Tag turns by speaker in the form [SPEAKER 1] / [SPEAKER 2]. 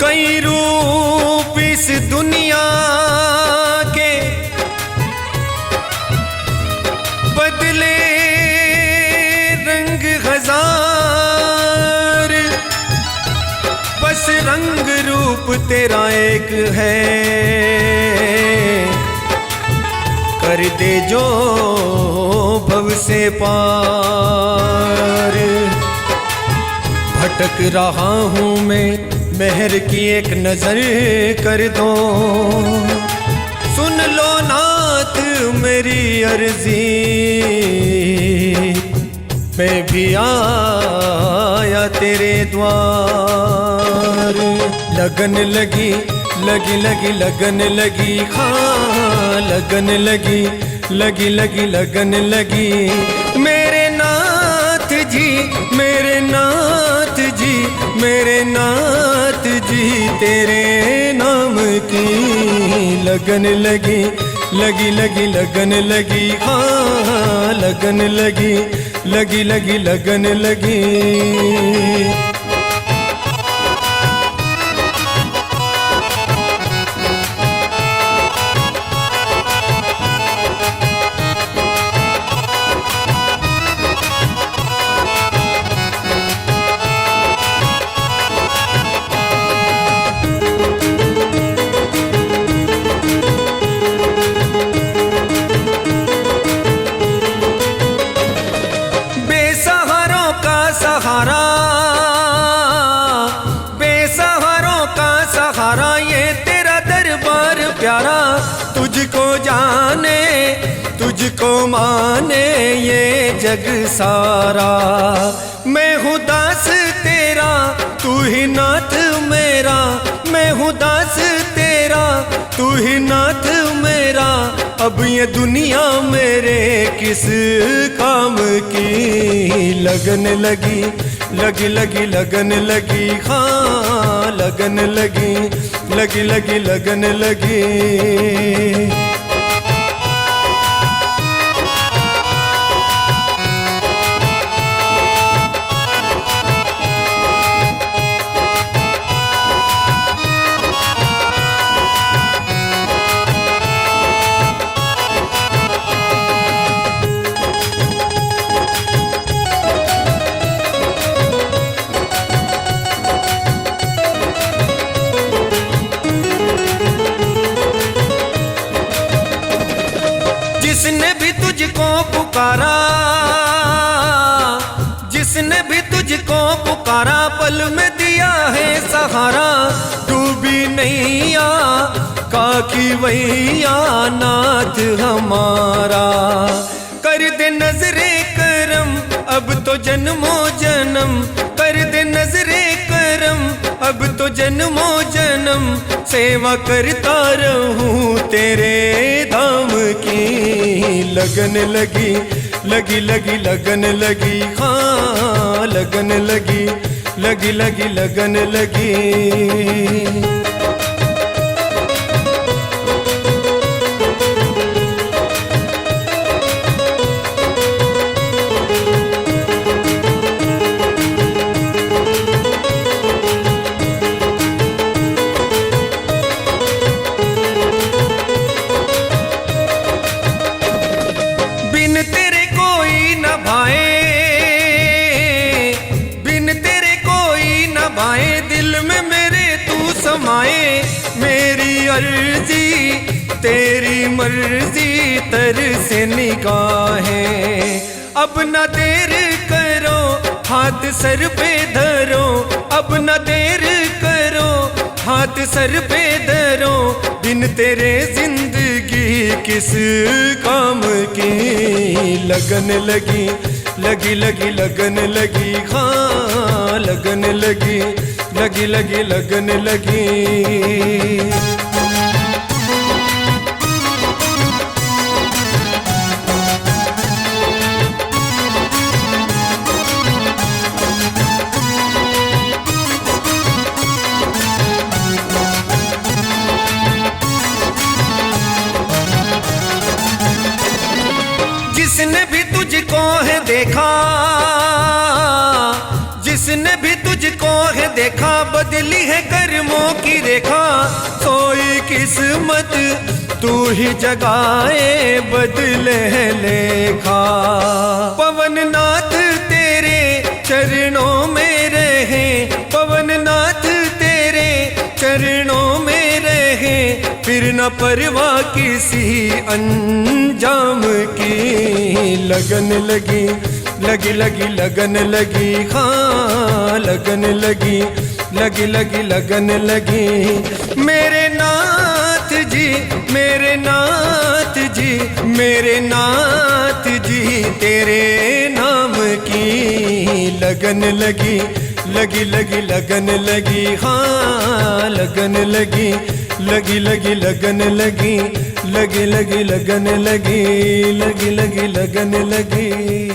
[SPEAKER 1] कई रूप इस दुनिया के बदले रंग हजार, बस रंग रूप तेरा एक है, कर दे जो भव से पार। भटक रहा हूँ मैं, मेहर की एक नजर कर दो, सुन लो नाथ मेरी अर्जी, मैं भी आया तेरे द्वार। लगन लगी लगी लगी लगन लगी, हाँ लगन लगी लगी लगी लगन लगी, मेरे नाथ जी मेरे नाथ जी मेरे नाथ जी, तेरे नाम की लगन लगी लगी लगी लगन लगी, हाँ लगन लगी लगी लगी लगन लगी। सहारा बेसहारों का सहारा, ये तेरा दरबार प्यारा, तुझको जाने तुझको माने ये जग सारा। मैं हूँ दास तेरा तू ही नाथ मेरा, मैं हूँ दास तेरा तू ही नाथ मेरा, अब ये दुनिया मेरे किस काम की। लगन लगी लगी लगी लगन लगी, हाँ लगन लगी लगी लगी लगन लगी। जिसने भी तुझको पुकारा, जिसने भी तुझको पुकारा, पल में दिया है सहारा। डूबी नैया काकी वैया नाथ हमारा, कर दे नजरे करम अब तो जन्मो जन्म, कर दे नजरे करम अब तो जन्मो जन्म, सेवा करता रहूं तेरे धाम की। लगन लगी लगी लगी लगन लगी, हाँ लगन लगी लगी लगी लगन लगी। बिन तेरे कोई न भाए, बिन तेरे कोई न भाए, दिल में मेरे तू समाए। मेरी अर्जी तेरी मर्जी तर से निगाहें, अब न देर करो हाथ सर पे धरो, अब न देर करो हाथ सर पे धरो, बिन तेरे जिंदगी किस काम की। लगन लगी लगी लगी लगन लगी, हाँ लगन लगी लगी लगी लगन लगी। जिसने भी तुझको है देखा, जिस जिसने भी तुझको है देखा बदली है कर्मों की रेखा। सोई किस्मत तू ही जगाए बदले है लेखा। पवन नाथ तेरे चरणों में रहे, पवन नाथ तेरे चरणों में रहे, फिर न परवाह किसी अंजाम की। लगन लगी लगी लगी लगन लगी, हाँ लगन लगी लगी लगी लगन लगी। मेरे नाथ जी मेरे नाथ जी मेरे नाथ जी तेरे नाम की लगन लगी लगी लगी लगन लगी, हाँ लगन लगी लगी लगी लगन लगी लगी लगी लगन लगी लगी लगी लगन लगी।